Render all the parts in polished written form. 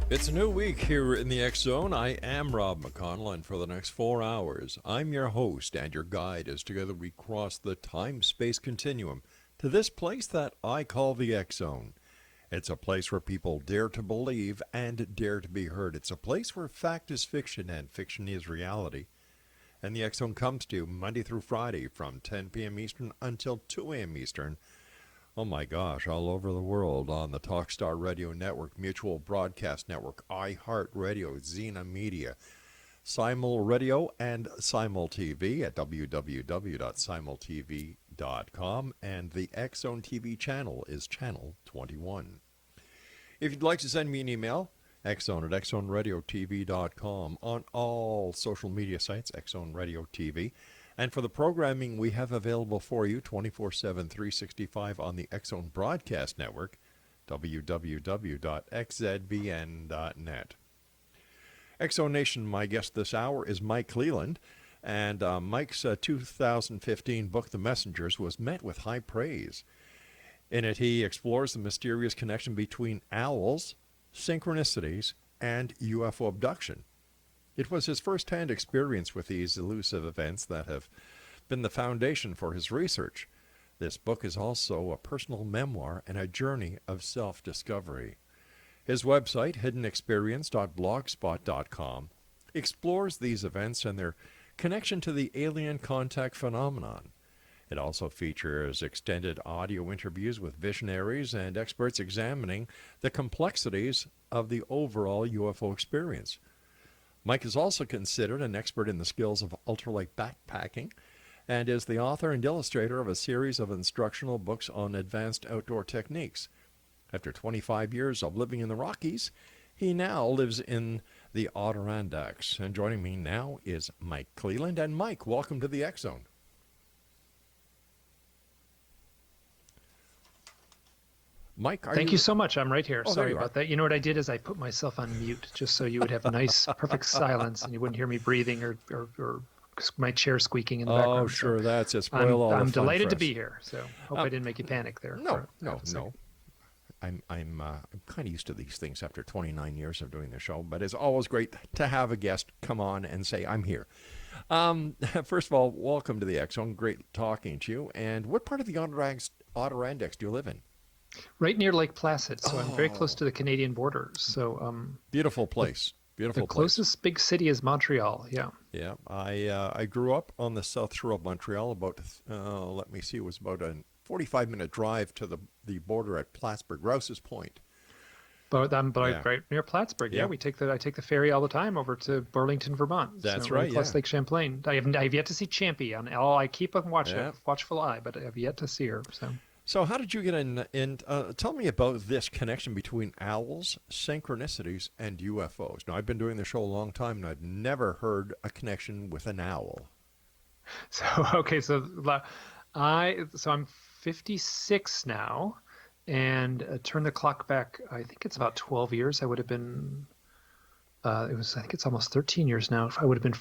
It's a new week here in the X Zone. I am Rob McConnell, and for the next 4 hours, I'm your host and your guide as together we cross the time-space continuum to this place that I call the X Zone. It's a place where people dare to believe and dare to be heard. It's a place where fact is fiction and fiction is reality. And the X Zone comes to you Monday through Friday from 10 p.m. Eastern until 2 a.m. Eastern. Oh my gosh, all over the world on the Talkstar Radio Network, Mutual Broadcast Network, iHeartRadio, Xena Media, Simul Radio, and Simul TV at www.simultv.com, and the X Zone TV channel is Channel 21. If you'd like to send me an email, xzone at xzoneradiotv.com, on all social media sites, X Zone Radio TV. And for the programming we have available for you 24/7, 365 on the X Zone Broadcast Network, www.xzbn.net. X Zone Nation, my guest this hour is Mike Clelland, and Mike's 2015 book, The Messengers, was met with high praise. In it, he explores the mysterious connection between owls, synchronicities, and UFO abduction. It was his first-hand experience with these elusive events that have been the foundation for his research. This book is also a personal memoir and a journey of self-discovery. His website, hiddenexperience.blogspot.com, explores these events and their connection to the alien contact phenomenon. It also features extended audio interviews with visionaries and experts examining the complexities of the overall UFO experience. Mike is also considered an expert in the skills of ultralight backpacking and is the author and illustrator of a series of instructional books on advanced outdoor techniques. After 25 years of living in the Rockies, he now lives in the Adirondacks. And joining me now is Mike Clelland. And Mike, welcome to the X Zone. Mike, Thank you so much. I'm right here. Oh, Sorry you about that. You know what I did is I put myself on mute just so you would have nice, perfect silence and you wouldn't hear me breathing or my chair squeaking in the background. Oh, sure. So that's it. Spoil all the I'm fun delighted for to us. be here. So hope I didn't make you panic there. No. I'm kind of used to these things after 29 years of doing the show, but it's always great to have a guest come on and say, I'm here. First of all, welcome to the X Zone. Great talking to you. And what part of the Adirondacks do you live in? Right near Lake Placid, so I'm very close to the Canadian border. So beautiful place. Beautiful the closest big city is Montreal. Yeah. Yeah. I grew up on the south shore of Montreal. About it was about a 45-minute drive to the border at Plattsburgh, Rouse's Point. But I'm right near Plattsburgh. Yeah, I take the ferry all the time over to Burlington, Vermont. That's so right. Plus Lake Champlain. I have yet to see Champy. I keep a watchful eye, but I have yet to see her. So how did you get in? Tell me about this connection between owls, synchronicities, and UFOs. Now, I've been doing the show a long time, and I've never heard a connection with an owl. So I'm 56 now, and turn the clock back. I think it's about 12 years. I would have been. I think it's almost 13 years now. I would have been.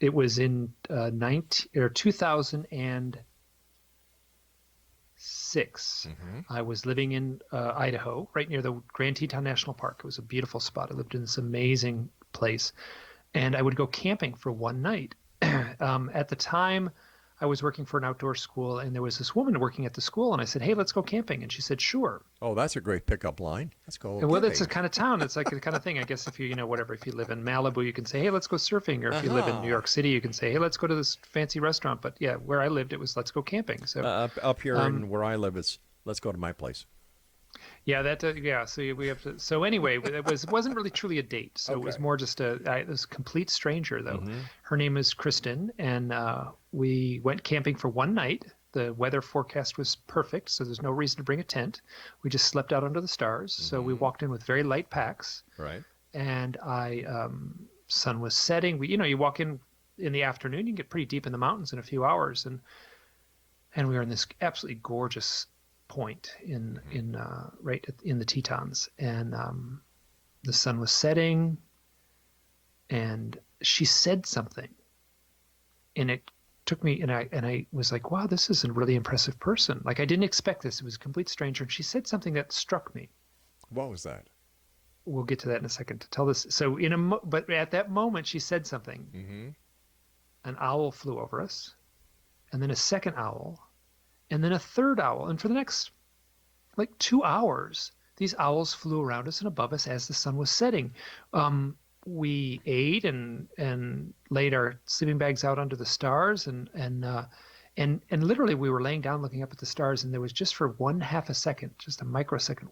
It was in 2006. I was living in Idaho, right near the Grand Teton National Park. It was a beautiful spot. I lived in this amazing place, and I would go camping for one night. At the time, I was working for an outdoor school, and there was this woman working at the school, and I said, "Hey, let's go camping," and she said, "Sure." Oh, that's a great pickup line. Let's go. Well, that's the kind of town. It's like the kind of thing. I guess if you whatever, if you live in Malibu, you can say, "Hey, let's go surfing," or if you live in New York City, you can say, "Hey, let's go to this fancy restaurant." But yeah, where I lived, it was "Let's go camping." So up here in where I live, it's "Let's go to my place." Yeah, So we have to. So anyway, it wasn't really truly a date. So it was more just it was a complete stranger though. Mm-hmm. Her name is Kristen, and we went camping for one night. The weather forecast was perfect, so there's no reason to bring a tent. We just slept out under the stars. Mm-hmm. So we walked in with very light packs. Right. And sun was setting. You walk in the afternoon, you can get pretty deep in the mountains in a few hours, and we were in this absolutely gorgeous point in right in the Tetons, and the sun was setting, and she said something, and it took me, and I was like, wow, this is a really impressive person. Like, I didn't expect this. It was a complete stranger, and she said something that struck me. What was that? we'll get to that in a second to tell this. So but at that moment, she said something. Mm-hmm. An owl flew over us, and then a second owl, and then a third owl. And for the next like 2 hours, these owls flew around us and above us as the sun was setting. We ate and laid our sleeping bags out under the stars, and literally we were laying down looking up at the stars, and there was just for 1/2 a second, just a microsecond,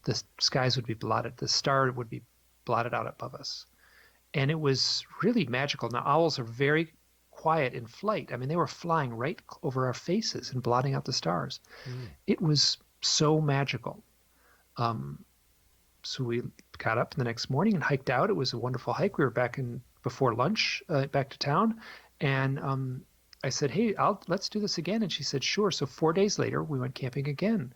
the skies would be blotted, the star would be blotted out above us. And it was really magical. Now, owls are very quiet in flight. I mean, they were flying right over our faces and blotting out the stars. Mm. It was so magical. So we got up the next morning and hiked out. It was a wonderful hike. We were back in before lunch, back to town. And I said, hey, let's do this again. And she said, sure. So 4 days later, we went camping again.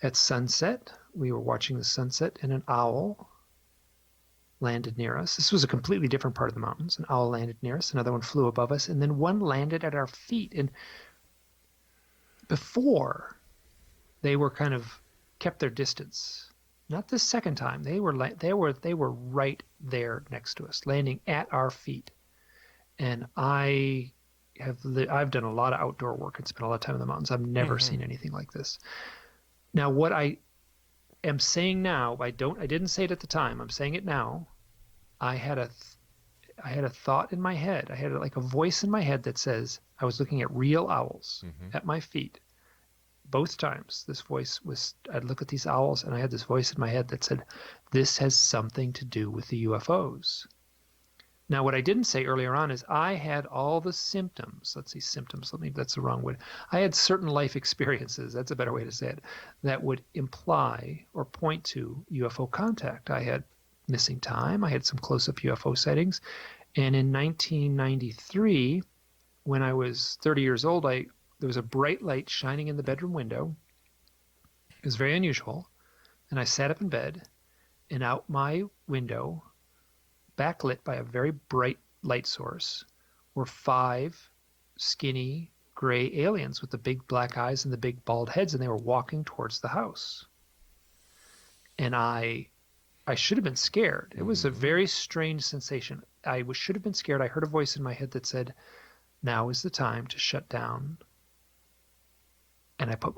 At sunset, we were watching the sunset, and an owl landed near us. This was a completely different part of the mountains. An owl landed near us. Another one flew above us. And then one landed at our feet. And before, they were kind of kept their distance. Not this second time. They were right there next to us, landing at our feet. And I've done a lot of outdoor work and spent a lot of time in the mountains. I've never seen anything like this. Now, what I am saying now, I didn't say it at the time. I'm saying it now. I had a thought in my head. I had like a voice in my head that says I was looking at real owls at my feet. Both times, this voice was, I'd look at these owls, and I had this voice in my head that said, this has something to do with the UFOs. Now, what I didn't say earlier on is I had all the symptoms. Let's see, symptoms. That's the wrong word. I had certain life experiences. That's a better way to say it. That would imply or point to UFO contact. I had missing time. I had some close-up UFO sightings. And in 1993, when I was 30 years old, there was a bright light shining in the bedroom window. It was very unusual. And I sat up in bed, and out my window, backlit by a very bright light source, were 5 skinny gray aliens with the big black eyes and the big bald heads, and they were walking towards the house. And I should have been scared. It was a very strange sensation. I should have been scared. I heard a voice in my head that said, now is the time to shut down. And I put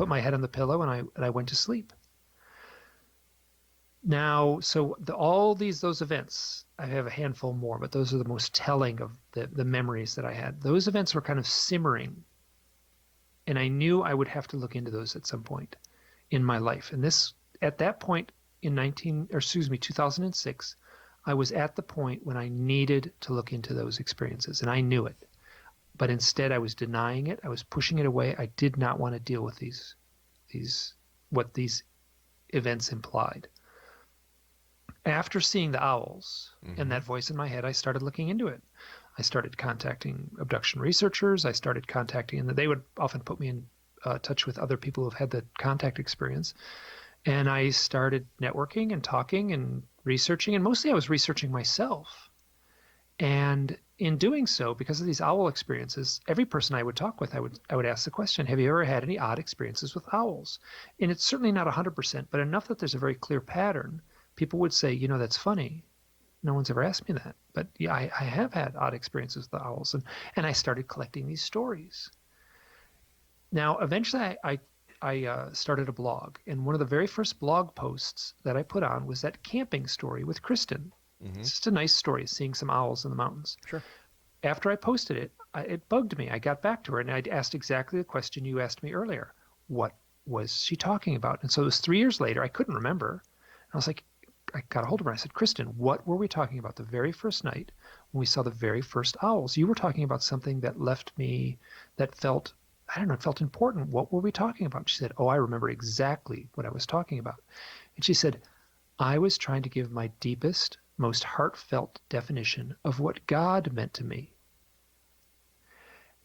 my head on the pillow, and I went to sleep. Now, so all those events, I have a handful more, but those are the most telling of the memories that I had. Those events were kind of simmering, and I knew I would have to look into those at some point in my life. And at that point in 2006, I was at the point when I needed to look into those experiences, and I knew it. But instead, I was denying it. I was pushing it away. I did not want to deal with what these events implied. After seeing the owls and that voice in my head, I started looking into it. I started contacting abduction researchers. I started contacting, and they would often put me in touch with other people who've had the contact experience. And I started networking and talking and researching, and mostly I was researching myself. And in doing so, because of these owl experiences, every person I would talk with, I would ask the question, have you ever had any odd experiences with owls? And it's certainly not 100%, but enough that there's a very clear pattern. People would say, that's funny. No one's ever asked me that. But yeah, I have had odd experiences with the owls. And I started collecting these stories. Now, eventually I started a blog. And one of the very first blog posts that I put on was that camping story with Kristen. It's just a nice story, seeing some owls in the mountains. Sure. After I posted it, it bugged me. I got back to her, and I asked exactly the question you asked me earlier. What was she talking about? And so it was 3 years later. I couldn't remember. And I was like, I got a hold of her. I said, Kristen, what were we talking about the very first night when we saw the very first owls? You were talking about something that left me, that felt, it felt important. What were we talking about? She said, oh, I remember exactly what I was talking about. And she said, I was trying to give my deepest, most heartfelt definition of what God meant to me.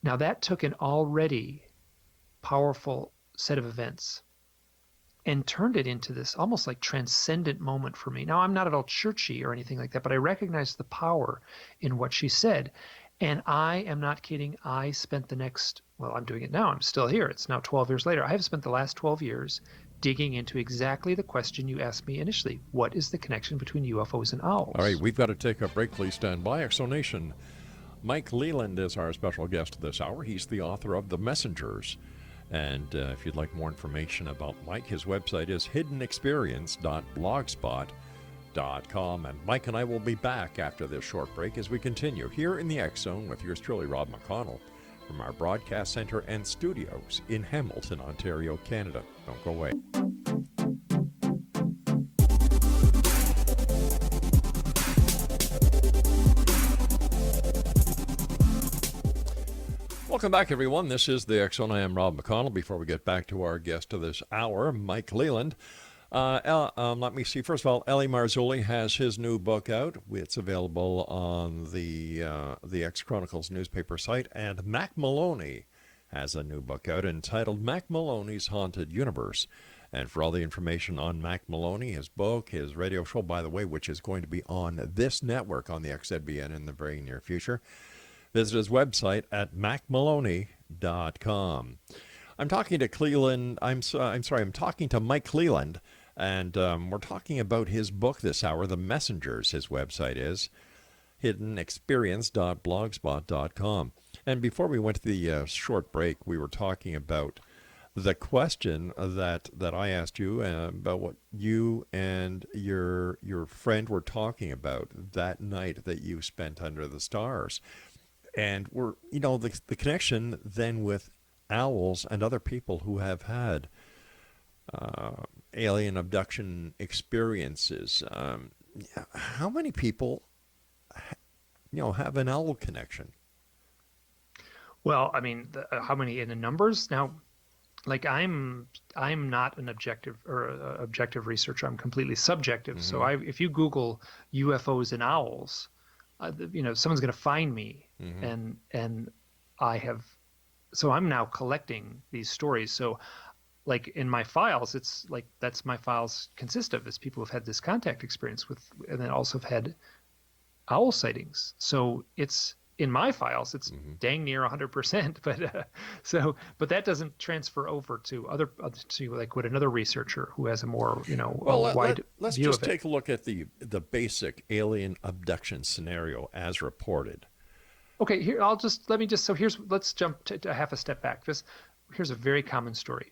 Now that took an already powerful set of events and turned it into this almost like transcendent moment for me. Now, I'm not at all churchy or anything like that, but I recognized the power in what she said. And I am not kidding. I spent I'm doing it now. I'm still here. It's now 12 years later. I have spent the last 12 years digging into exactly the question you asked me initially. What is the connection between UFOs and owls? All right, we've got to take a break. Please stand by. Exonation. Mike Clelland is our special guest this hour. He's the author of The Messengers. And if you'd like more information about Mike, his website is hiddenexperience.blogspot.com. And Mike and I will be back after this short break as we continue here in the X Zone with yours truly, Rob McConnell, from our broadcast center and studios in Hamilton, Ontario, Canada. Don't go away. Welcome back, everyone. This is the X Zone. I am Rob McConnell. Before we get back to our guest of this hour, Mike Clelland, let me see. First of all, Ellie Marzulli has his new book out. It's available on the X Chronicles newspaper site. And Mac Maloney has a new book out entitled Mac Maloney's Haunted Universe. And for all the information on Mac Maloney, his book, his radio show, by the way, which is going to be on this network on the XZBN in the very near future, visit his website at macmaloney.com. I'm talking to Clelland. I'm talking to Mike Clelland, and we're talking about his book this hour, The Messengers. His website is hiddenexperience.blogspot.com. And before we went to the short break, we were talking about the question that I asked you about what you and your friend were talking about that night that you spent under the stars. And we're, the connection then with owls and other people who have had alien abduction experiences. How many people, have an owl connection? Well, I mean, how many in the numbers? Now, like I'm not an objective researcher. I'm completely subjective. Mm-hmm. So if you Google UFOs and owls, someone's going to find me. Mm-hmm. and I'm now collecting these stories. So like in my files, it's like that's my files consist of is people who've had this contact experience with, and then also have had owl sightings. So it's in my files, it's mm-hmm. dang near 100%, but that doesn't transfer over to to like what another researcher who has a more, wide let's view just of it. Take a look at the basic alien abduction scenario as reported. Okay, let's jump to half a step back. Here's a very common story.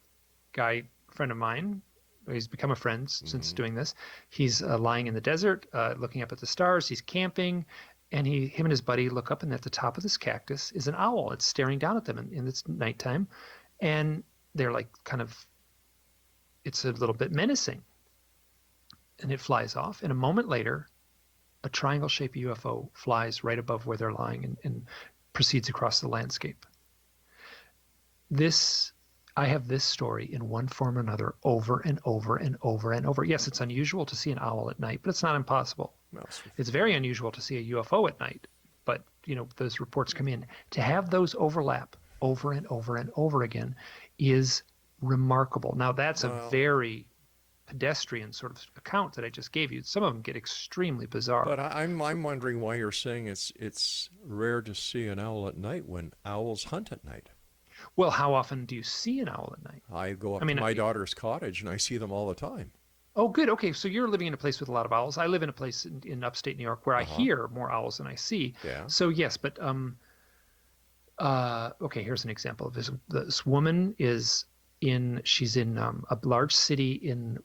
Friend of mine, he's become a friend since mm-hmm. doing this. He's lying in the desert, looking up at the stars. He's camping, and him and his buddy look up, and at the top of this cactus is an owl. It's staring down at them, and it's nighttime, and they're like it's a little bit menacing, and it flies off. And a moment later, a triangle-shaped UFO flies right above where they're lying and proceeds across the landscape. I have this story in one form or another over and over and over and over. Yes, it's unusual to see an owl at night, but it's not impossible. No. It's very unusual to see a UFO at night, but those reports come in. To have those overlap over and over and over again is remarkable. Now, that's a very pedestrian sort of account that I just gave you. Some of them get extremely bizarre. But I'm wondering why you're saying it's rare to see an owl at night when owls hunt at night. Well, how often do you see an owl at night? I go up to my daughter's cottage and I see them all the time. Oh, good. Okay, so you're living in a place with a lot of owls. I live in a place in upstate New York where I hear more owls than I see. Yeah. So yes, but okay, here's an example of this. This woman she's in a large city in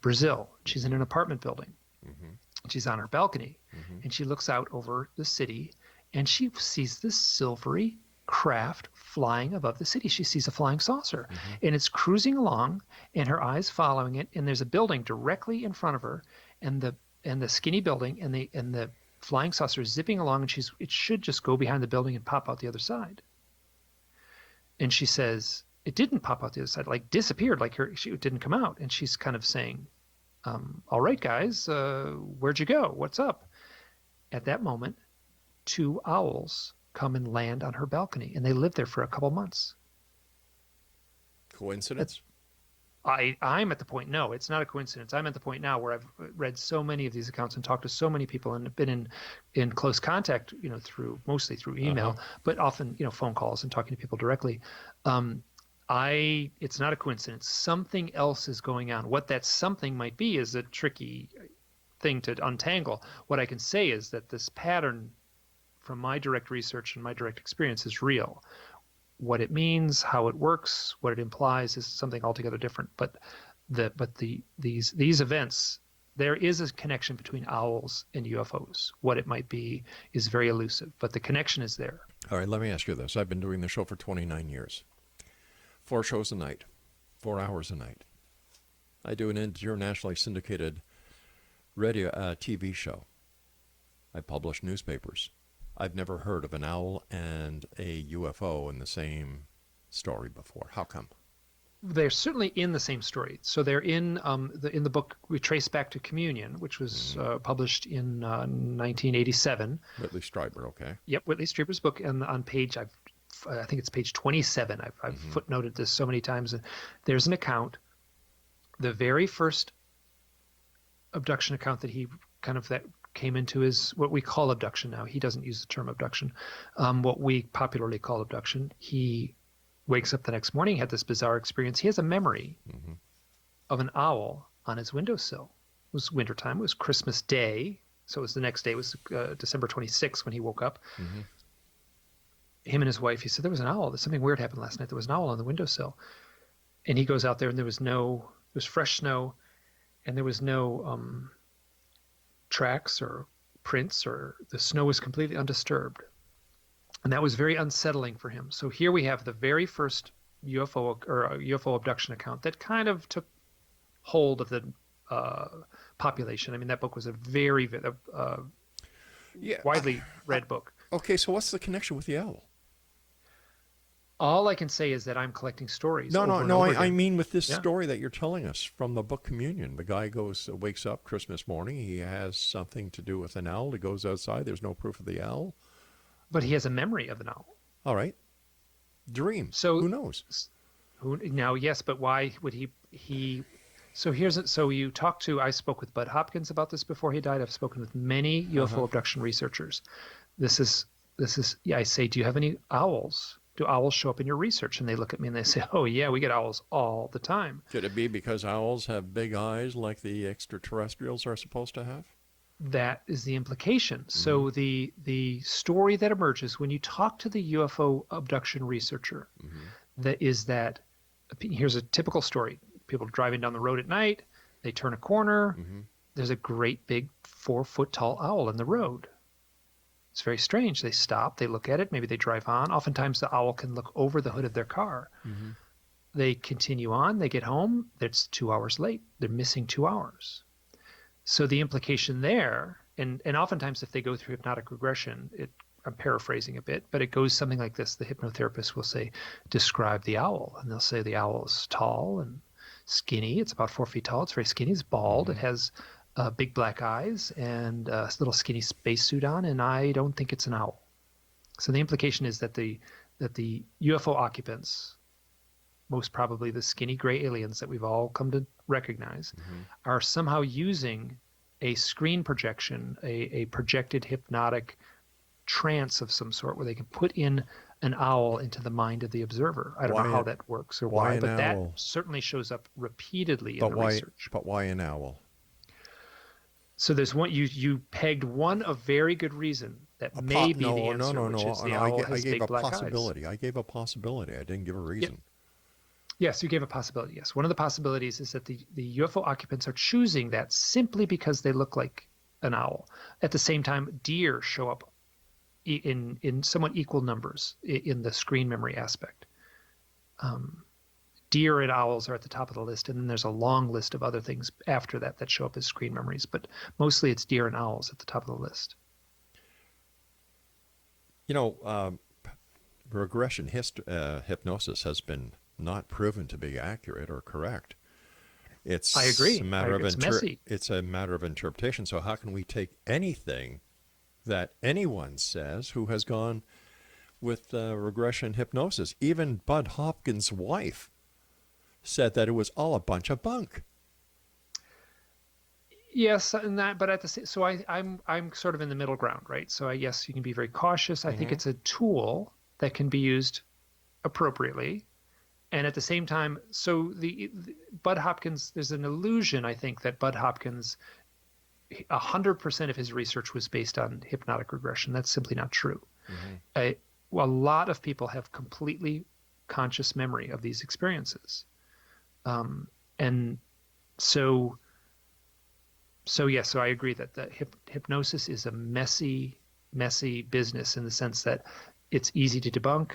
Brazil. She's in an apartment building. Mm-hmm. She's on her balcony, mm-hmm. and she looks out over the city, and she sees this silvery craft flying above the city. She sees a flying saucer, mm-hmm. and it's cruising along, and her eyes following it. And there's a building directly in front of her, and the skinny building, and the flying saucer is zipping along, and it should just go behind the building and pop out the other side. And she says it didn't pop out the other side, like disappeared, like she didn't come out. And she's kind of saying, "All right, guys, where'd you go? What's up?" At that moment, 2 owls come and land on her balcony, and they live there for a couple months. Coincidence? I'm at the point, no, it's not a coincidence. I'm at the point now where I've read so many of these accounts and talked to so many people and have been in close contact, mostly through email, uh-huh. but often, phone calls and talking to people directly. It's not a coincidence. Something else is going on. What that something might be is a tricky thing to untangle. What I can say is that this pattern, from my direct research and my direct experience, is real. What it means, how it works, what it implies is something altogether different. But these events, there is a connection between owls and UFOs. What it might be is very elusive, but the connection is there. All right, let me ask you this. I've been doing the show for 29 years. 4 shows a night, 4 hours a night. I do an internationally syndicated radio TV show. I publish newspapers. I've never heard of an owl and a UFO in the same story before. How come? They're certainly in the same story. So they're in the book we trace back to Communion, which was published in 1987. Whitley Strieber, okay. Yep, Whitley Strieber's book, and on page I think it's page 27. I've footnoted this so many times. And there's an account, the very first abduction account that came into his what we call abduction now. He doesn't use the term abduction. What we popularly call abduction. He wakes up the next morning, had this bizarre experience. He has a memory of an owl on his windowsill. It was wintertime. It was Christmas Day. So it was the next day. It was December 26th when he woke up. Him and his wife, he said, there was an owl. Something weird happened last night. There was an owl on the windowsill. And he goes out there and there was fresh snow, and there was no tracks or prints, or the snow was completely undisturbed. And that was very unsettling for him. So here we have the very first UFO abduction account that kind of took hold of the population. I mean, that book was a very widely read book. Okay, so what's the connection with the owl? All I can say is that I'm collecting stories. No. I mean with this story that you're telling us from the book Communion. The guy wakes up Christmas morning. He has something to do with an owl. He goes outside. There's no proof of the owl. But he has a memory of an owl. All right. Dream. So who knows? Now, yes, but why would he? So you talked to. I spoke with Bud Hopkins about this before he died. I've spoken with many UFO abduction researchers. This is. Yeah, I say, do you have any owls? Do owls show up in your research? And they look at me and they say, oh yeah, we get owls all the time. Could it be because owls have big eyes like the extraterrestrials are supposed to have? That is the implication. So the story that emerges when you talk to the UFO abduction researcher, that here's a typical story. People driving down the road at night, they turn a corner, there's a great big 4-foot tall owl in the road. It's very strange. They stop, they look at it, maybe they drive on. Oftentimes the owl can look over the hood of their car. They continue on, they get home, it's 2 hours late. They're missing 2 hours. So the implication there, and oftentimes if they go through hypnotic regression, I'm paraphrasing a bit, but it goes something like this. The hypnotherapist will say, describe the owl. And they'll say the owl is tall and skinny. It's about 4 feet tall. It's very skinny. It's bald. It has big black eyes and a little skinny spacesuit on, and I don't think it's an owl. So the implication is that the UFO occupants, most probably the skinny gray aliens that we've all come to recognize, are somehow using a screen projection, a projected hypnotic trance of some sort where they can put in an owl into the mind of the observer. I don't know how that works or why, but that certainly shows up repeatedly in the research. But why an owl? So there's one, you pegged one of very good reason that may be the answer, which is the owl has big black eyes. I gave a possibility. I didn't give a reason. Yes, you gave a possibility. Yes. One of the possibilities is that the UFO occupants are choosing that simply because they look like an owl. At the same time, deer show up in somewhat equal numbers in the screen memory aspect. Deer and owls are at the top of the list, and then there's a long list of other things after that show up as screen memories, but mostly it's deer and owls at the top of the list. You know, regression hypnosis has been not proven to be accurate or correct. I agree. It's messy. It's a matter of interpretation. So how can we take anything that anyone says who has gone with regression hypnosis? Even Bud Hopkins' wife said that it was all a bunch of bunk. Yes, and that, but at the same, so I'm sort of in the middle ground, right? So yes, you can be very cautious. I think it's a tool that can be used appropriately, And at the same time, so the Bud Hopkins, there's an illusion, I think, that Bud Hopkins, 100% of his research was based on hypnotic regression. That's simply not true. Well, a lot of people have completely conscious memory of these experiences. And so I agree that the hypnosis is a messy business in the sense that it's easy to debunk.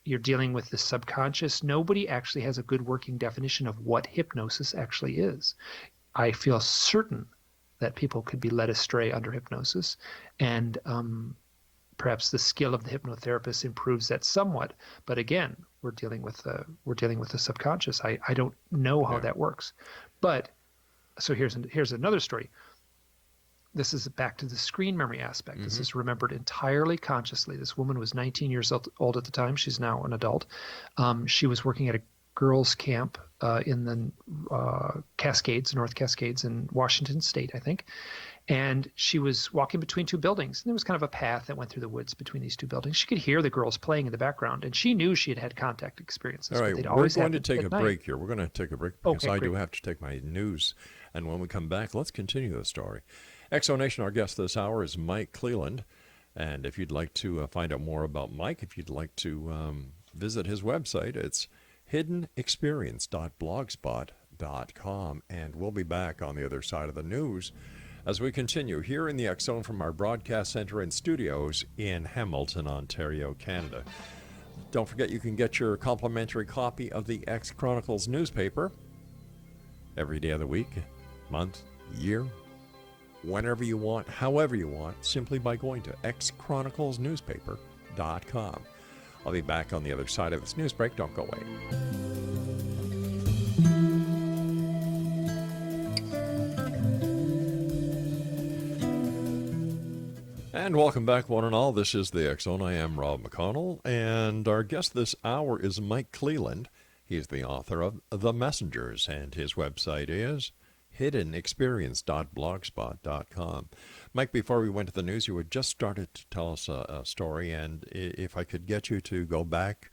You're dealing with the subconscious. Nobody actually has a good working definition of what hypnosis actually is. I feel certain that people could be led astray under hypnosis, and perhaps the skill of the hypnotherapist improves that somewhat. But again, we're dealing with the subconscious. I don't know how that works. But so here's another story. This is back to the screen memory aspect. This is remembered entirely consciously. This woman was 19 years old at the time. She's now an adult. She was working at a girls' camp in the Cascades, North Cascades in Washington State, I think. And she was walking between two buildings. And there was kind of a path that went through the woods between these two buildings. She could hear the girls playing in the background, and she knew she had had contact experiences. All right, but we're going to take a break here. We're going to take a break because Okay, I great. do have to take my news. And when we come back, let's continue the story. Exonation, our guest this hour is Mike Clelland. And if you'd like to find out more about Mike, if you'd like to visit his website, it's hiddenexperience.blogspot.com. And we'll be back on the other side of the news as we continue here in the X Zone from our broadcast center and studios in Hamilton, Ontario, Canada. Don't forget you can get your complimentary copy of the X Chronicles newspaper every day of the week, month, year, whenever you want, however you want, simply by going to xchroniclesnewspaper.com. I'll be back on the other side of this news break. Don't go away. And welcome back, one and all. This is the X Zone. I am Rob McConnell, and our guest this hour is Mike Clelland. He's the author of The Messengers, and his website is hiddenexperience.blogspot.com. Mike, before we went to the news, you had just started to tell us a story, and if I could get you to go back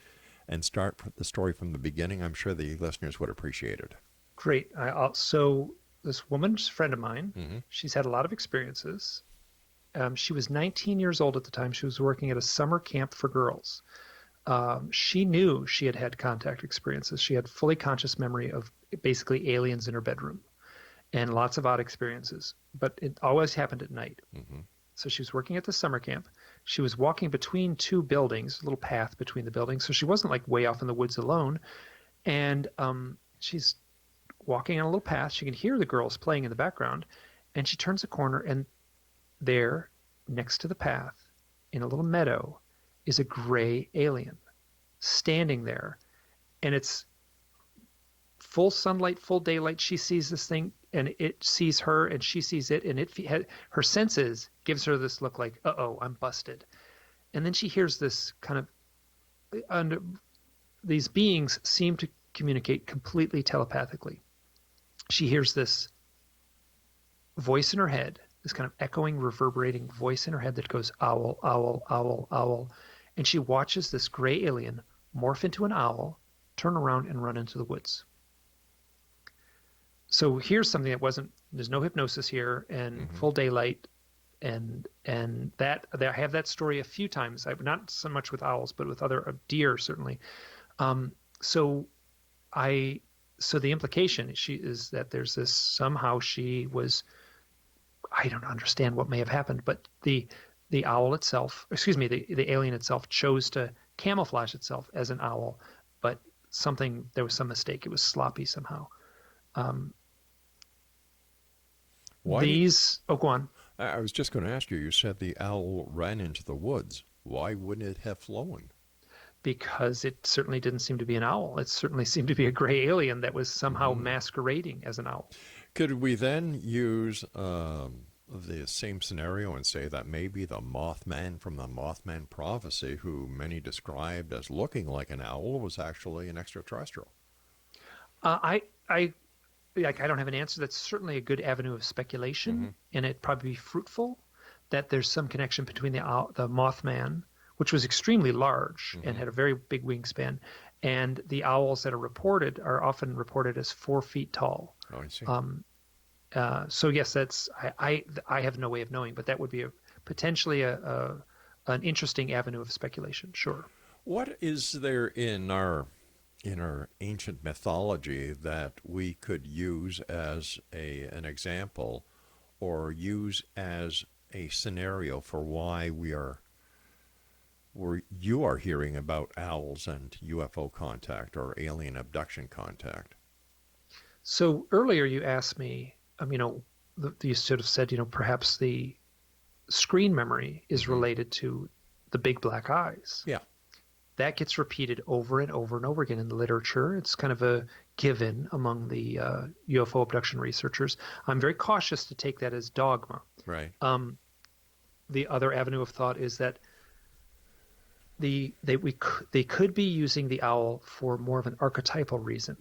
and start the story from the beginning, I'm sure the listeners would appreciate it. Great. So this woman's a friend of mine. She's had a lot of experiences. She was 19 years old at the time. She was working at a summer camp for girls. She knew she had had contact experiences. She had fully conscious memory of basically aliens in her bedroom and lots of odd experiences, but it always happened at night. So she was working at the summer camp. She was walking between two buildings, a little path between the buildings. So she wasn't like way off in the woods alone. And she's walking on a little path. She can hear the girls playing in the background, and she turns a corner, and there, next to the path, in a little meadow, is a gray alien standing there. And it's full sunlight, full daylight. She sees this thing, and it sees her, and she sees it, and her senses gives her this look like, uh-oh, I'm busted. And then she hears this kind of, these beings seem to communicate completely telepathically. She hears this voice in her head, this kind of echoing, reverberating voice in her head that goes, owl, owl, owl, owl. And she watches this gray alien morph into an owl, turn around, and run into the woods. So here's something there's no hypnosis here, and full daylight, and that I have that story a few times. Not so much with owls, but with other deer, certainly. So the implication is that there's this, somehow she was, I don't understand what may have happened, but the owl itself, the alien itself chose to camouflage itself as an owl, but there was some mistake. It was sloppy somehow. Go on. I was just going to ask you, you said the owl ran into the woods. Why wouldn't it have flown? Because it certainly didn't seem to be an owl. It certainly seemed to be a gray alien that was somehow masquerading as an owl. Could we then use the same scenario and say that maybe the Mothman from the Mothman prophecy, who many described as looking like an owl, was actually an extraterrestrial? I don't have an answer. That's certainly a good avenue of speculation, and it'd probably be fruitful that there's some connection between the Mothman, which was extremely large and had a very big wingspan, And the owls that are reported are often reported as 4 feet tall. Oh, I see. So yes, I have no way of knowing, but that would be potentially an interesting avenue of speculation. Sure. What is there in our ancient mythology that we could use as an example, or use as a scenario for why you are hearing about owls and UFO contact or alien abduction contact? So earlier you asked me, you sort of said, perhaps the screen memory is related to the big black eyes. Yeah. That gets repeated over and over and over again in the literature. It's kind of a given among the UFO abduction researchers. I'm very cautious to take that as dogma. Right. The other avenue of thought is that they could be using the owl for more of an archetypal reason.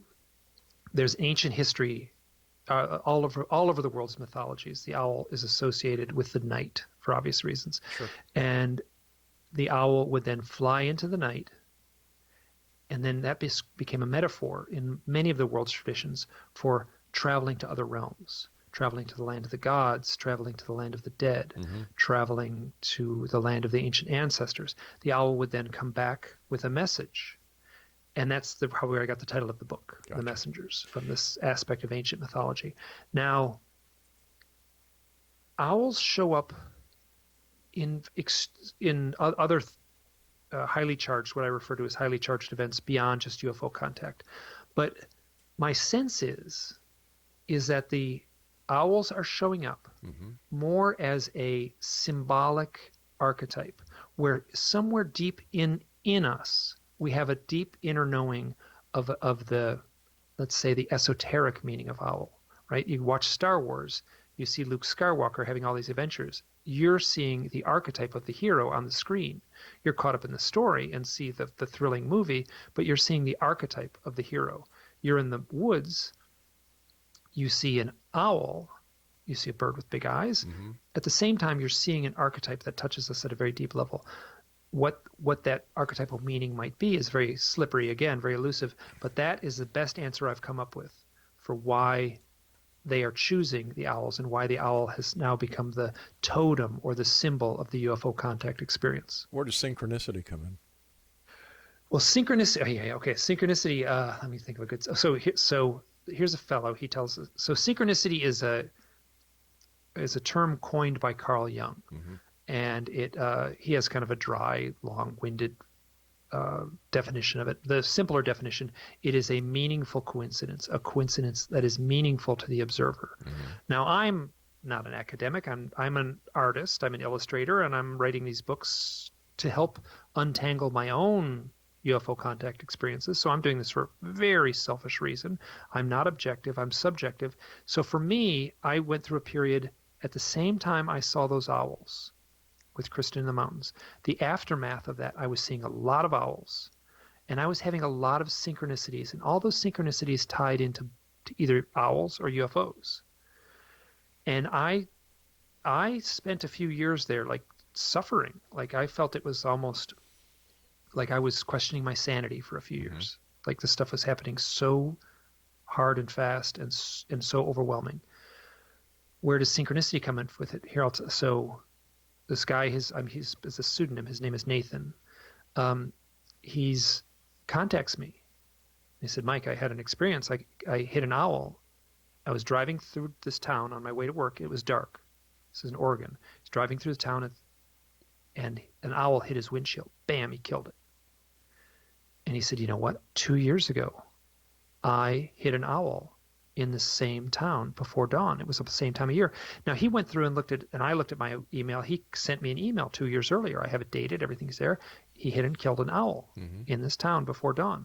There's ancient history all over the world's mythologies. The owl is associated with the night for obvious reasons. Sure. And the owl would then fly into the night, and then that became a metaphor in many of the world's traditions for traveling to other realms, traveling to the land of the gods, traveling to the land of the dead, traveling to the land of the ancient ancestors. The owl would then come back with a message. And that's how I got the title of the book, Gotcha. The Messengers, from this aspect of ancient mythology. Now, owls show up in other highly charged, what I refer to as highly charged events beyond just UFO contact. But my sense is that the owls are showing up more as a symbolic archetype, where somewhere deep in us, we have a deep inner knowing of the, let's say, the esoteric meaning of owl, right? You watch Star Wars, you see Luke Skywalker having all these adventures. You're seeing the archetype of the hero on the screen. You're caught up in the story and see the thrilling movie, but you're seeing the archetype of the hero. You're in the woods, you see an owl, you see a bird with big eyes. At the same time, you're seeing an archetype that touches us at a very deep level. What that archetypal meaning might be is very slippery, again, very elusive, but that is the best answer I've come up with for why they are choosing the owls and why the owl has now become the totem or the symbol of the UFO contact experience. Where does synchronicity come in? Well, synchronicity, okay, synchronicity, let me think of a good, so here's a fellow, he tells us, so synchronicity is a term coined by Carl Jung. And he has kind of a dry, long-winded definition of it. The simpler definition, it is a meaningful coincidence, a coincidence that is meaningful to the observer. Now, I'm not an academic. I'm an artist. I'm an illustrator, and I'm writing these books to help untangle my own UFO contact experiences. So I'm doing this for a very selfish reason. I'm not objective. I'm subjective. So for me, I went through a period at the same time I saw those owls with Kristen in the Mountains. The aftermath of that, I was seeing a lot of owls, and I was having a lot of synchronicities, and all those synchronicities tied into either owls or UFOs. And I spent a few years there, like, suffering. Like, I felt it was almost like I was questioning my sanity for a few years. Like, this stuff was happening so hard and fast and so overwhelming. Where does synchronicity come in with it? Here, so this guy, he's a pseudonym. His name is Nathan. He's contacts me. He said, Mike, I had an experience. I hit an owl. I was driving through this town on my way to work. It was dark. This is in Oregon. He's driving through the town, and an owl hit his windshield. Bam, he killed it. And he said, you know what? 2 years ago, I hit an owl in the same town before dawn. It was at the same time of year. Now, he went through and I looked at my email. He sent me an email 2 years earlier. I have it dated. Everything's there. He hit and killed an owl in this town before dawn.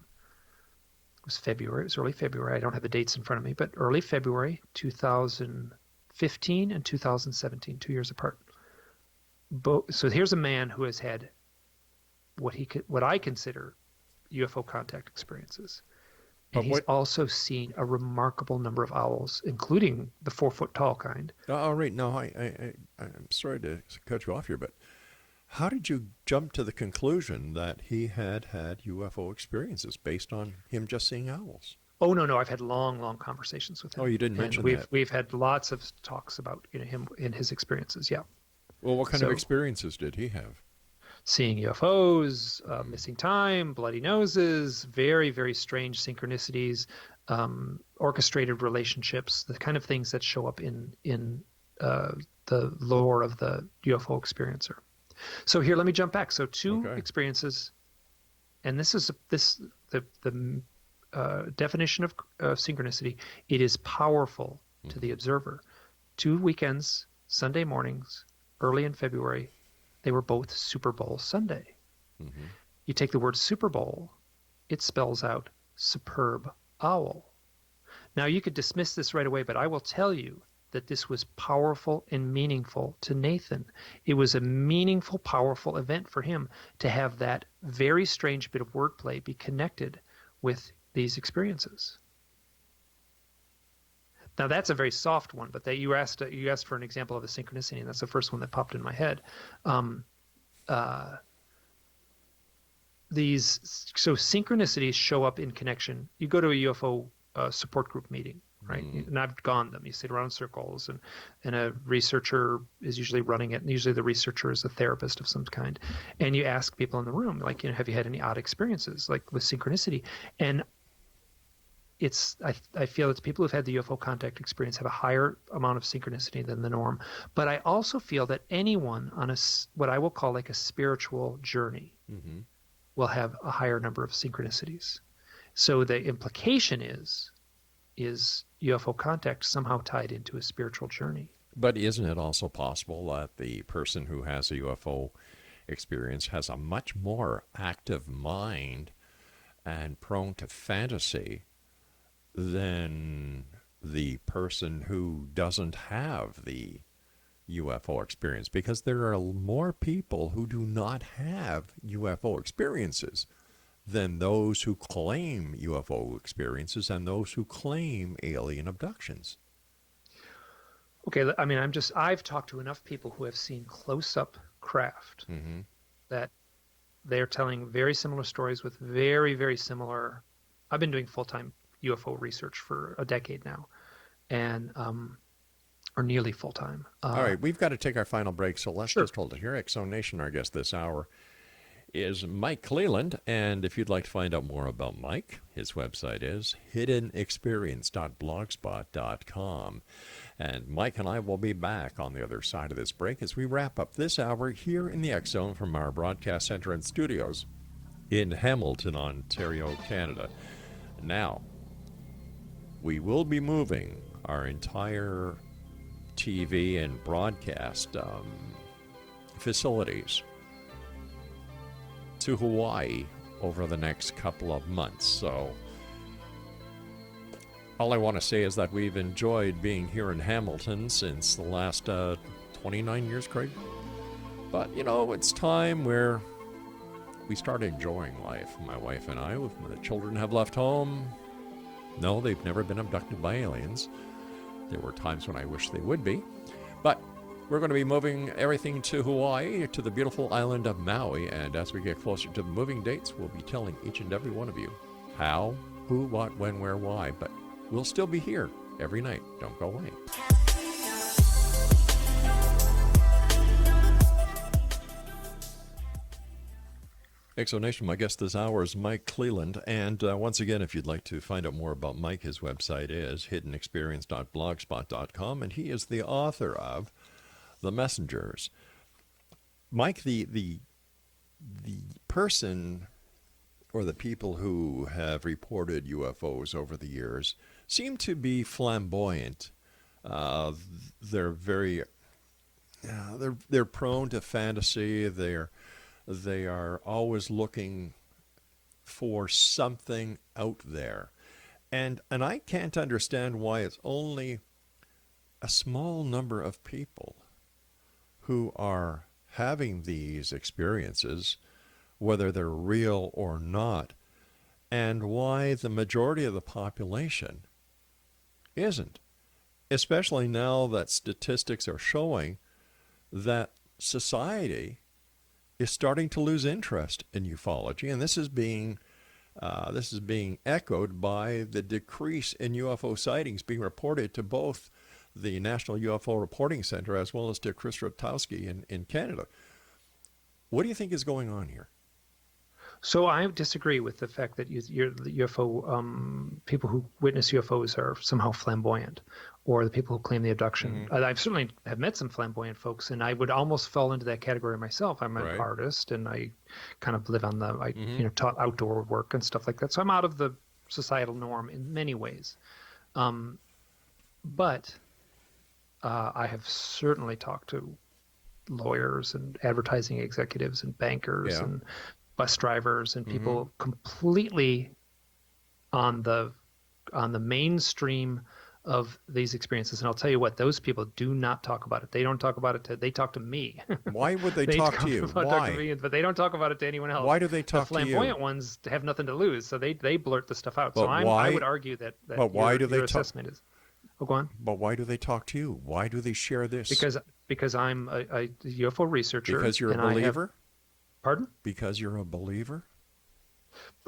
It was February. It was early February. I don't have the dates in front of me, but early February 2015 and 2017, 2 years apart. So here's a man who has had what I consider UFO contact experiences. And he's also seen a remarkable number of owls, including the 4 foot tall kind. Oh, right. No, I'm sorry to cut you off here, but How did you jump to the conclusion that he had had UFO experiences based on him just seeing owls? Oh no, I've had long conversations with Oh, him, you didn't and mention we've that. we've had lots of talks about him and his experiences. Yeah. Well, what kind of So experiences did he have? seeing UFOs, Mm. missing time, bloody noses, very strange synchronicities, orchestrated relationships, the kind of things that show up in uh, the lore of the UFO experiencer. So here, let me jump back. So two Okay. experiences, and this is the definition of synchronicity. It is powerful to the observer. 2 weekends, Sunday mornings, early in February, they were both Super Bowl Sunday. Mm-hmm. You take the word Super Bowl, it spells out superb owl. Now you could dismiss this right away, but I will tell you that this was powerful and meaningful to Nathan. It was a meaningful, powerful event for him to have that very strange bit of wordplay be connected with these experiences. Now that's a very soft one, but that you asked for an example of a synchronicity, and that's the first one that popped in my head. So synchronicities show up in connection. You go to a UFO support group meeting, right? And I've gone them. You sit around in circles, and a researcher is usually running it. And usually the researcher is a therapist of some kind, and you ask people in the room, like, have you had any odd experiences, like with synchronicity? And I feel it's people who've had the UFO contact experience have a higher amount of synchronicity than the norm. But I also feel that anyone on what I will call like a spiritual journey will have a higher number of synchronicities. So the implication is UFO contact somehow tied into a spiritual journey. But isn't it also possible that the person who has a UFO experience has a much more active mind and prone to fantasy than the person who doesn't have the UFO experience? Because there are more people who do not have UFO experiences than those who claim UFO experiences and those who claim alien abductions. Okay, I mean, I've talked to enough people who have seen close-up craft that they're telling very similar stories with very similar. I've been doing full-time UFO research for a decade now, and or nearly full-time. All right, we've got to take our final break, so let's Sure. just hold it here. X Zone Nation, our guest this hour is Mike Clelland, and if you'd like to find out more about Mike, his website is hiddenexperience.blogspot.com. And Mike and I will be back on the other side of this break as we wrap up this hour here in the X Zone from our broadcast center and studios in Hamilton, Ontario, Canada. Now, we will be moving our entire TV and broadcast facilities to Hawaii over the next couple of months. So all I want to say is that we've enjoyed being here in Hamilton since the last 29 years, Craig. But, it's time where we start enjoying life. My wife and I, the children have left home. No, they've never been abducted by aliens. There were times when I wish they would be. But we're going to be moving everything to Hawaii, to the beautiful island of Maui. And as we get closer to the moving dates, we'll be telling each and every one of you how, who, what, when, where, why. But we'll still be here every night. Don't go away. Exonation, my guest this hour is Mike Clelland. And once again, if you'd like to find out more about Mike, his website is hiddenexperience.blogspot.com. And he is the author of The Messengers. Mike, the person or the people who have reported UFOs over the years seem to be flamboyant. They're very, they're prone to fantasy. They are always looking for something out there. And I can't understand why it's only a small number of people who are having these experiences, whether they're real or not, and why the majority of the population isn't. Especially now that statistics are showing that society is starting to lose interest in ufology, and this is being echoed by the decrease in UFO sightings being reported to both the National UFO Reporting Center as well as to Chris Rutowski in Canada. What do you think is going on here? So I disagree with the fact that the UFO people who witness UFOs are somehow flamboyant, or the people who claim the abduction. I've certainly have met some flamboyant folks, and I would almost fall into that category myself. I'm an artist, and I kind of live on taught outdoor work and stuff like that. So I'm out of the societal norm in many ways. But I have certainly talked to lawyers and advertising executives and bankers and bus drivers and people completely on the mainstream of these experiences. And I'll tell you what, those people do not talk about it. They don't talk about it they talk to me. Why would they talk to you? Why? Talk to me, but they don't talk about it to anyone else. Why do they talk to you? The flamboyant ones have nothing to lose, so they blurt the stuff out. But so why, I would argue that but why do they assessment is. Oh, go on. But why do they talk to you? Why do they share this? Because I'm a UFO researcher. Because you're a believer? Pardon? Because you're a believer?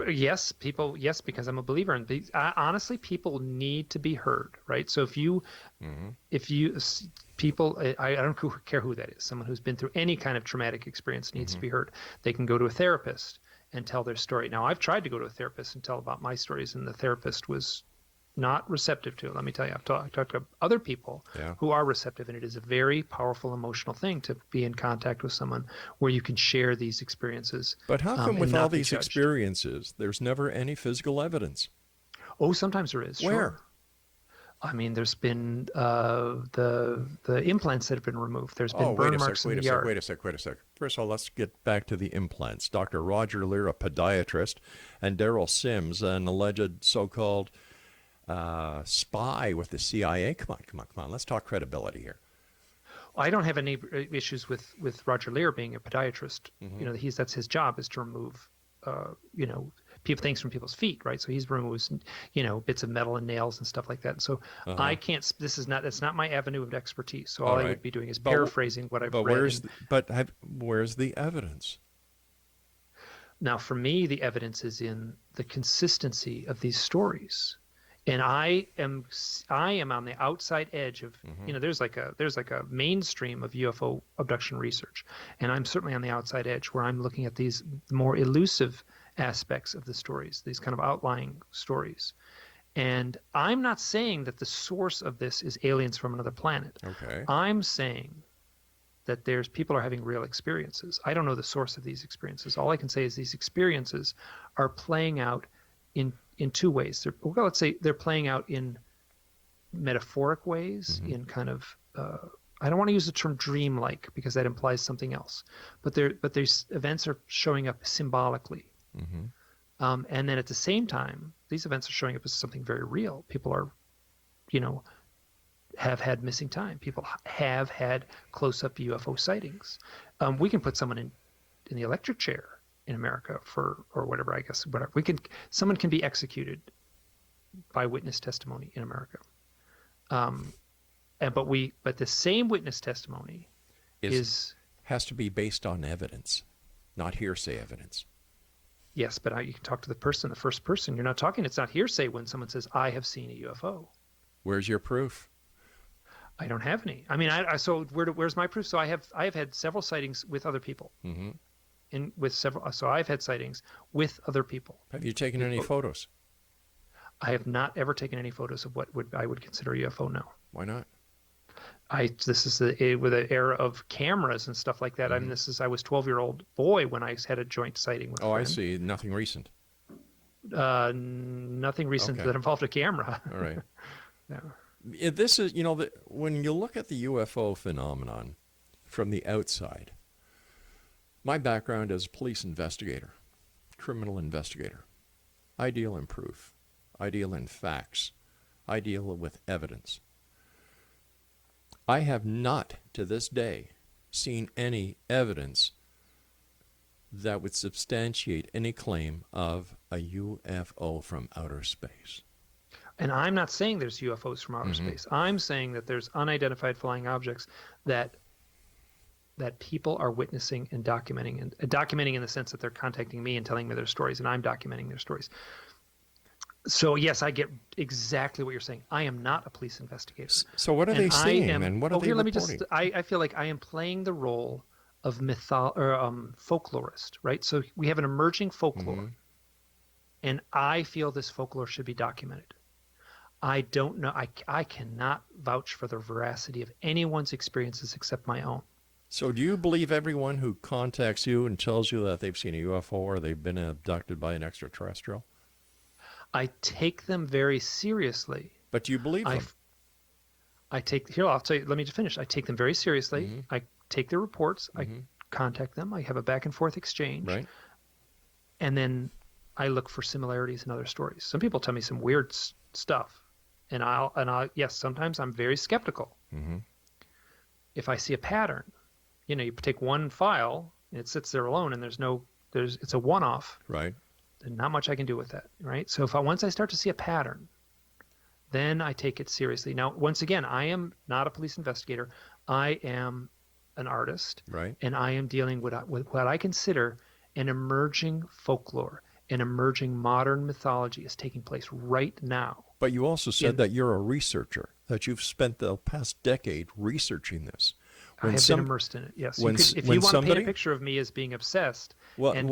Yes, because I'm a believer. And honestly, people need to be heard, right? So people, I don't care who that is, someone who's been through any kind of traumatic experience needs to be heard. They can go to a therapist and tell their story. Now, I've tried to go to a therapist and tell about my stories, and the therapist was not receptive to it. Let me tell you, I've talked to other people who are receptive, and it is a very powerful emotional thing to be in contact with someone where you can share these experiences. But how come with all these experiences, there's never any physical evidence? Oh, sometimes there is. Where? Sure. I mean, there's been the implants that have been removed. There's been burn marks in the yard. Wait a sec. First of all, let's get back to the implants. Dr. Roger Lear, a podiatrist, and Daryl Sims, an alleged so-called spy with the CIA. Come on. Let's talk credibility here. I don't have any issues with Roger Lear being a podiatrist. That's his job, is to remove, things from people's feet, right? So he's removes, bits of metal and nails and stuff like that. And so I can't. That's not my avenue of expertise. So all I would be doing is paraphrasing what I've read. Where's the evidence? Now, for me, the evidence is in the consistency of these stories. And I am on the outside edge of, there's like a mainstream of UFO abduction research, and I'm certainly on the outside edge where I'm looking at these more elusive aspects of the stories, these kind of outlying stories. And I'm not saying that the source of this is aliens from another planet. Okay. I'm saying that people are having real experiences. I don't know the source of these experiences. All I can say is these experiences are playing out in two ways. Let's say they're playing out in metaphoric ways, in kind of I don't want to use the term dreamlike because that implies something else, but these events are showing up symbolically, and then at the same time these events are showing up as something very real. People are, have had missing time. People have had close-up UFO sightings. We can put someone in the electric chair in America or whatever, I guess, whatever. Someone can be executed by witness testimony in America. But the same witness testimony has to be based on evidence, not hearsay evidence. Yes, but you can talk to the first person. You're not talking, it's not hearsay when someone says, I have seen a UFO. Where's your proof? I don't have any. I mean, where's my proof? So I have had several sightings with other people. So I've had sightings with other people. Have you taken any photos? I have not ever taken any photos of what I would consider a UFO. No. Why not? This is with an era of cameras and stuff like that. I mean, I was 12-year-old boy when I had a joint sighting with a friend. I see. Nothing recent. Nothing recent that involved a camera. All right. Yeah. This is, when you look at the UFO phenomenon from the outside, my background as a police investigator, criminal investigator. I deal in proof. I deal in facts. I deal with evidence. I have not, to this day, seen any evidence that would substantiate any claim of a UFO from outer space. And I'm not saying there's UFOs from outer space. I'm saying that there's unidentified flying objects that that people are witnessing and documenting in the sense that they're contacting me and telling me their stories, and I'm documenting their stories. So yes, I get exactly what you're saying. I am not a police investigator. So what are they seeing, and what are they reporting? I feel like I am playing the role of folklorist, right? So we have an emerging folklore, and I feel this folklore should be documented. I don't know. I cannot vouch for the veracity of anyone's experiences except my own. So do you believe everyone who contacts you and tells you that they've seen a UFO or they've been abducted by an extraterrestrial? I take them very seriously. But do you believe them? I'll tell you, let me just finish. I take them very seriously. I take their reports. I contact them. I have a back and forth exchange. Right. And then I look for similarities in other stories. Some people tell me some weird stuff. And yes, sometimes I'm very skeptical. If I see a pattern, you take one file and it sits there alone and it's a one-off. Right. There's not much I can do with that, right? So once I start to see a pattern, then I take it seriously. Now, once again, I am not a police investigator. I am an artist, right? And I am dealing with what I consider an emerging folklore, an emerging modern mythology is taking place right now. But you also said that you're a researcher, that you've spent the past decade researching this. I have been immersed in it, yes. If you want to paint a picture of me as being obsessed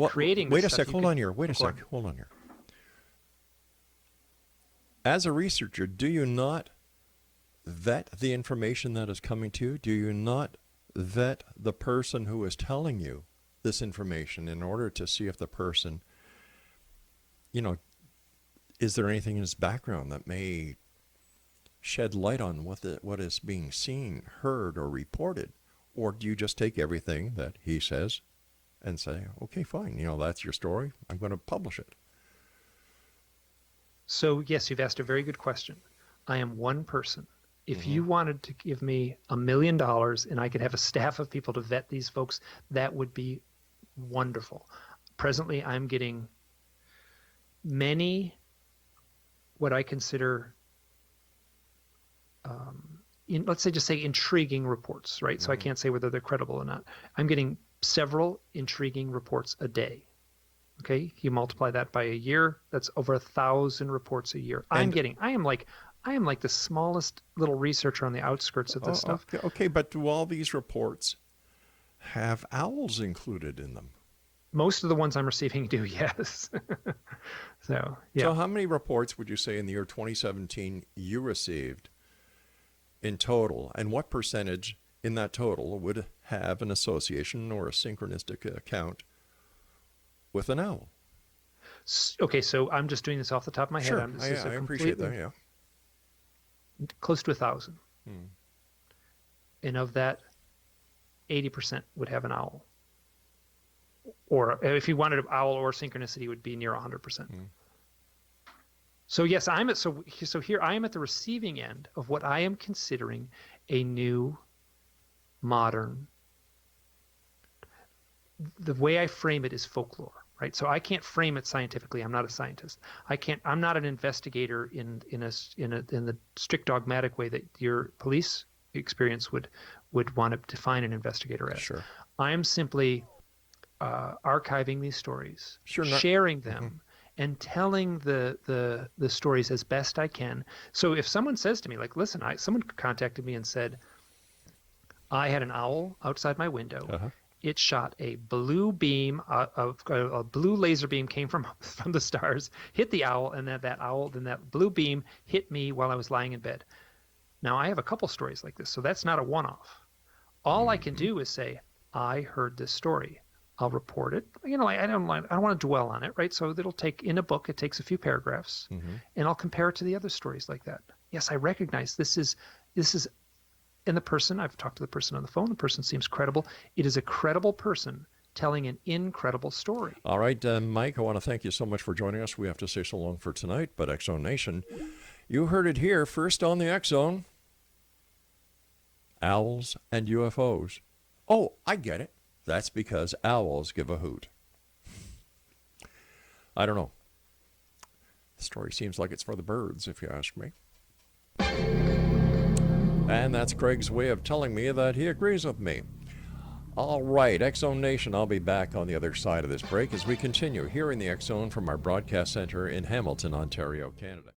creating this Wait a stuff, sec, hold on here. As a researcher, do you not vet the information that is coming to you? Do you not vet the person who is telling you this information in order to see if the person, is there anything in his background that may shed light on what is being seen, heard, or reported? Or do you just take everything that he says and say, okay, fine, that's your story, I'm going to publish it? So yes, you've asked a very good question. I am one person. If you wanted to give me $1 million and I could have a staff of people to vet these folks, that would be wonderful. Presently, I'm getting many what I consider let's say intriguing reports, right? So I can't say whether they're credible or not. I'm getting several intriguing reports a day. Okay, you multiply that by a year, that's over 1,000 reports a year. I am like the smallest little researcher on the outskirts of this stuff. Okay, but do all these reports have owls included in them? Most of the ones I'm receiving do, yes. So, yeah. So how many reports would you say in the year 2017 you received in total, and what percentage in that total would have an association or a synchronistic account with an owl? Okay, so I'm just doing this off the top of my head. Sure, I appreciate that, yeah. Close to 1,000. And of that, 80% would have an owl. Or if you wanted an owl or synchronicity, it would be near 100%. So yes, so here I am at the receiving end of what I am considering a new, modern. The way I frame it is folklore, right? So I can't frame it scientifically. I'm not a scientist. I'm not an investigator in the strict dogmatic way that your police experience would want to define an investigator as. Sure. I am simply archiving these stories, sharing them, and telling the stories as best I can. So if someone says to me, like, listen, someone contacted me and said, I had an owl outside my window. It shot a blue beam, a blue laser beam came from the stars, hit the owl, and that blue beam hit me while I was lying in bed. Now, I have a couple stories like this, so that's not a one-off. All I can do is say, I heard this story. I'll report it. I don't want to dwell on it, right? So it'll take, in a book, it takes a few paragraphs, and I'll compare it to the other stories like that. Yes, I recognize this is, and I've talked to the person on the phone, the person seems credible. It is a credible person telling an incredible story. All right, Mike, I want to thank you so much for joining us. We have to say so long for tonight, but X Zone Nation, you heard it here first on the X Zone. Owls and UFOs. Oh, I get it. That's because owls give a hoot. I don't know. The story seems like it's for the birds, if you ask me. And that's Craig's way of telling me that he agrees with me. All right, X Zone Nation, I'll be back on the other side of this break as we continue here in the X Zone from our broadcast center in Hamilton, Ontario, Canada.